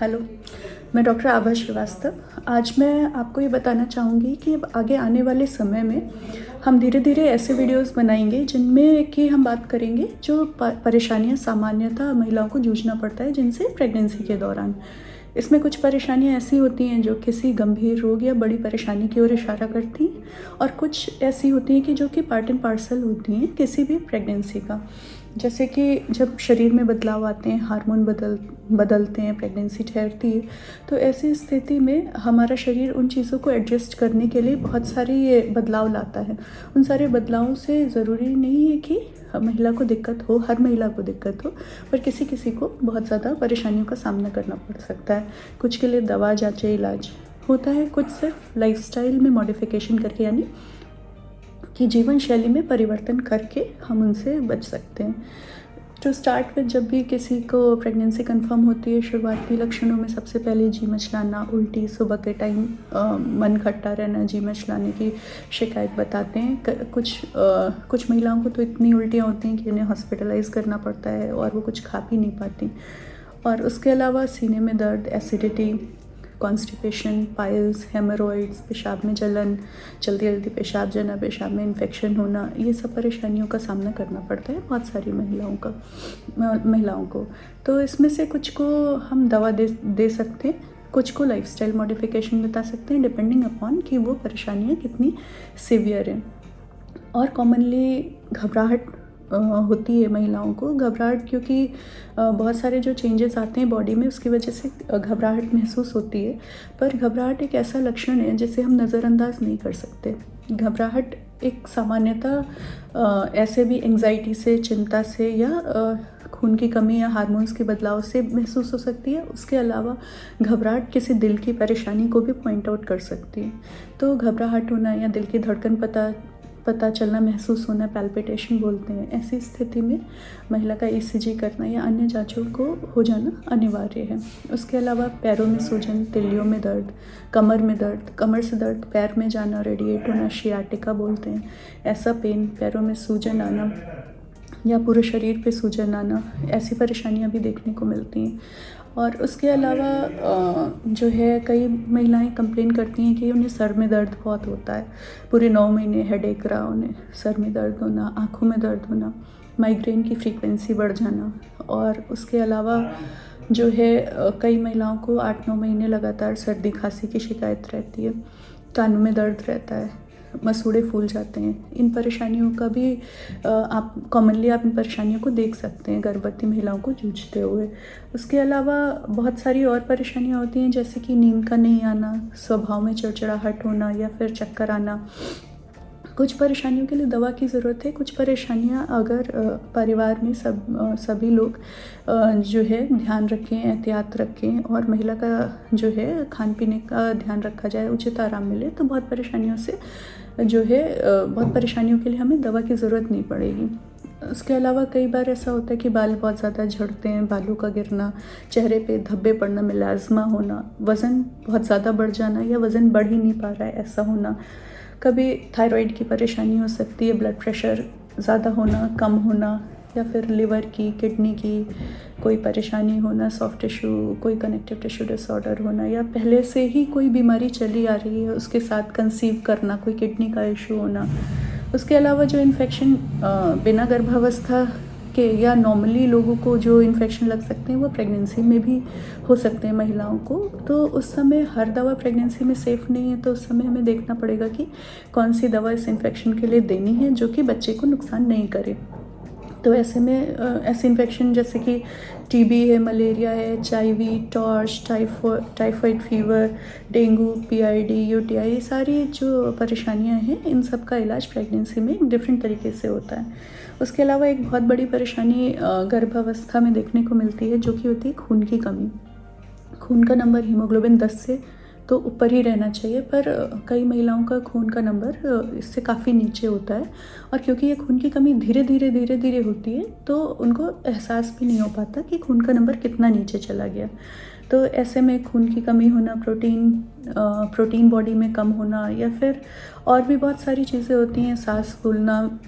Hello, मैं doctor आभा श्रीवास्तव। आज मैं आपको ये बताना चाहूँगी कि अब आगे आने वाले समय में हम धीरे-धीरे ऐसे वीडियोस बनाएँगे जिनमें कि हम बात करेंगे जो परेशानियाँ सामान्यतः महिलाओं को जूझना पड़ता है जिनसे प्रेगनेंसी के दौरान। इसमें कुछ परेशानियाँ ऐसी होती हैं जो किसी गंभीर रोग या बड़ी परेशानी की ओर इशारा करती हैं और कुछ ऐसी होती हैं कि जो कि पार्ट एंड पार्सल होती हैं किसी भी प्रेगनेंसी का। जैसे कि जब शरीर में बदलाव आते हैं, हार्मोन बदलते हैं, प्रेगनेंसी ठहरती है, तो ऐसी स्थिति में हमारा शरीर उन चीज़ों को एडजस्ट करने के लिए बहुत सारी बदलाव लाता है। उन सारे बदलावों से ज़रूरी नहीं है कि महिला को दिक्कत हो, हर महिला को दिक्कत हो, पर किसी को बहुत ज़्यादा परेशानियों का सामना करना पड़ सकता है। कुछ के लिए दवा, जाँचें, इलाज होता है, कुछ सिर्फ लाइफ़स्टाइल में मॉडिफ़िकेशन करके यानी कि जीवन शैली में परिवर्तन करके हम उनसे बच सकते हैं। टू स्टार्ट विद, जब भी किसी को प्रेगनेंसी कंफर्म होती है, शुरुआती लक्षणों में सबसे पहले जी मचलाना, उल्टी, सुबह के टाइम मन खट्टा रहना, जी मचलाने की शिकायत बताते हैं। कुछ महिलाओं को तो इतनी उल्टियाँ होती हैं कि उन्हें हॉस्पिटलाइज़ करना पड़ता है और वो कुछ खा भी नहीं पाती। और उसके अलावा सीने में दर्द, एसिडिटी, कॉन्स्टिपेशन, पाइल्स, हेमोरॉइड्स, पेशाब में जलन, जल्दी पेशाब जाना, पेशाब में इन्फेक्शन होना, ये सब परेशानियों का सामना करना पड़ता है बहुत सारी महिलाओं को। तो इसमें से कुछ को हम दवा दे सकते हैं, कुछ को लाइफस्टाइल मॉडिफिकेशन बता सकते हैं, डिपेंडिंग अपॉन कि वो परेशानियाँ कितनी सीवियर हैं। और कॉमनली घबराहट होती है महिलाओं को। घबराहट क्योंकि बहुत सारे जो चेंजेस आते हैं बॉडी में, उसकी वजह से घबराहट महसूस होती है। पर घबराहट एक ऐसा लक्षण है जिसे हम नज़रअंदाज नहीं कर सकते। घबराहट एक सामान्यतः ऐसे भी एंग्जाइटी से, चिंता से या खून की कमी या हार्मोन्स के बदलाव से महसूस हो सकती है। उसके अलावा घबराहट किसी दिल की परेशानी को भी पॉइंट आउट कर सकती है। तो घबराहट होना या दिल की धड़कन पता चलना, महसूस होना, पैल्पिटेशन बोलते हैं, ऐसी स्थिति में महिला का ईसीजी करना या अन्य जांचों को हो जाना अनिवार्य है। उसके अलावा पैरों में सूजन, तिल्लियों में दर्द, कमर में दर्द, कमर से दर्द पैर में जाना, रेडिएट होना, शियाटिका बोलते हैं, ऐसा पेन, पैरों में सूजन आना या पूरे शरीर पे सूजन आना, ऐसी परेशानियां भी देखने को मिलती हैं। और उसके अलावा जो है, कई महिलाएं कंप्लेन करती हैं कि उन्हें सर में दर्द बहुत होता है, पूरे 9 महीने हेडेक रहा उन्हें, सर में दर्द होना, आँखों में दर्द होना, माइग्रेन की फ्रीक्वेंसी बढ़ जाना। और उसके अलावा जो है, कई महिलाओं को 8-9 महीने लगातार सर्दी खांसी की शिकायत रहती है, कानों में दर्द रहता है, मसूड़े फूल जाते हैं। इन परेशानियों का भी आप इन परेशानियों को देख सकते हैं गर्भवती महिलाओं को जूझते हुए। उसके अलावा बहुत सारी और परेशानियां होती हैं, जैसे कि नींद का नहीं आना, स्वभाव में चिड़चिड़ाहट होना या फिर चक्कर आना। कुछ परेशानियों के लिए दवा की ज़रूरत है। कुछ परेशानियां अगर परिवार में सभी लोग जो है ध्यान रखें, एहतियात रखें और महिला का जो है खान पीने का ध्यान रखा जाए, उचित आराम मिले, तो बहुत परेशानियों के लिए हमें दवा की ज़रूरत नहीं पड़ेगी। उसके अलावा कई बार ऐसा होता है कि बाल बहुत ज़्यादा झड़ते हैं, बालों का गिरना, चेहरे पे धब्बे पड़ना, मिलाज़मा होना, वज़न बहुत ज़्यादा बढ़ जाना या वज़न बढ़ ही नहीं पा रहा है ऐसा होना। कभी थायराइड की परेशानी हो सकती है, ब्लड प्रेशर ज़्यादा होना, कम होना, या फिर लिवर की, किडनी की कोई परेशानी होना, सॉफ्ट टिश्यू, कोई कनेक्टिव टिश्यू डिसऑर्डर होना, या पहले से ही कोई बीमारी चली आ रही है उसके साथ कंसीव करना, कोई किडनी का इशू होना। उसके अलावा जो इन्फेक्शन बिना गर्भावस्था के या नॉर्मली लोगों को जो इन्फेक्शन लग सकते हैं वो प्रेगनेंसी में भी हो सकते हैं महिलाओं को। तो उस समय हर दवा प्रेगनेंसी में सेफ़ नहीं है, तो उस समय हमें देखना पड़ेगा कि कौन सी दवा इस इन्फेक्शन के लिए देनी है जो कि बच्चे को नुकसान नहीं करे। तो ऐसे में ऐसे इन्फेक्शन जैसे कि टीबी है, मलेरिया है, HIV, torch, typhoid fever, dengue, PID, UTI, ये सारी जो परेशानियां हैं, इन सब का इलाज प्रेगनेंसी में डिफरेंट तरीके से होता है। उसके अलावा एक बहुत बड़ी परेशानी गर्भावस्था में देखने को मिलती है, जो कि होती है खून की कमी। खून का नंबर हीमोग्लोबिन 10 से तो ऊपर ही रहना चाहिए, पर कई महिलाओं का खून का नंबर इससे काफ़ी नीचे होता है। और क्योंकि ये खून की कमी धीरे धीरे होती है, तो उनको एहसास भी नहीं हो पाता कि खून का नंबर कितना नीचे चला गया। तो ऐसे में खून की कमी होना, प्रोटीन बॉडी में कम होना, या फिर और भी बहुत सारी चीज़ें होती हैं, सांस फूलना,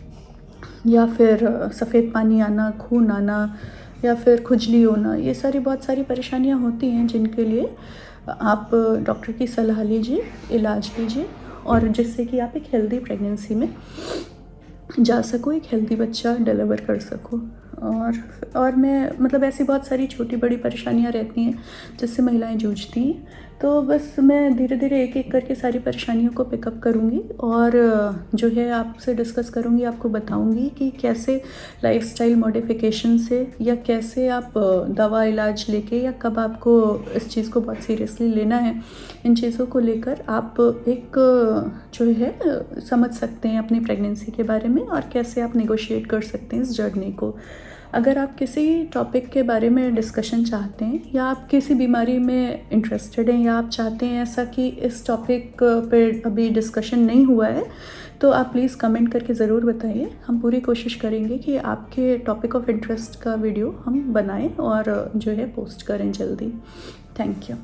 या फिर सफ़ेद पानी आना, खून आना, या फिर खुजली होना, ये सारी बहुत सारी परेशानियाँ होती हैं जिनके लिए आप डॉक्टर की सलाह लीजिए, इलाज लीजिए, और जिससे कि आप एक हेल्दी प्रेगनेंसी में जा सको, एक हेल्दी बच्चा डिलीवर कर सको। और मैं मतलब ऐसी बहुत सारी छोटी बड़ी परेशानियां रहती हैं जिससे महिलाएं जूझती हैं। तो बस मैं धीरे धीरे एक एक करके सारी परेशानियों को पिकअप करूँगी और जो है आपसे डिस्कस करूँगी, आपको बताऊँगी कि कैसे लाइफस्टाइल मॉडिफिकेशन से या कैसे आप दवा इलाज लेके या कब आपको इस चीज़ को बहुत सीरियसली लेना है, इन चीज़ों को लेकर आप एक जो है समझ सकते हैं अपनी प्रेगनेंसी के बारे में, और कैसे आप नेगोशिएट कर सकते हैं इस जर्नी को। अगर आप किसी टॉपिक के बारे में डिस्कशन चाहते हैं या आप किसी बीमारी में इंटरेस्टेड हैं या आप चाहते हैं ऐसा कि इस टॉपिक पे अभी डिस्कशन नहीं हुआ है, तो आप प्लीज़ कमेंट करके ज़रूर बताइए। हम पूरी कोशिश करेंगे कि आपके टॉपिक ऑफ इंटरेस्ट का वीडियो हम बनाएं और जो है पोस्ट करें जल्दी। Thank you.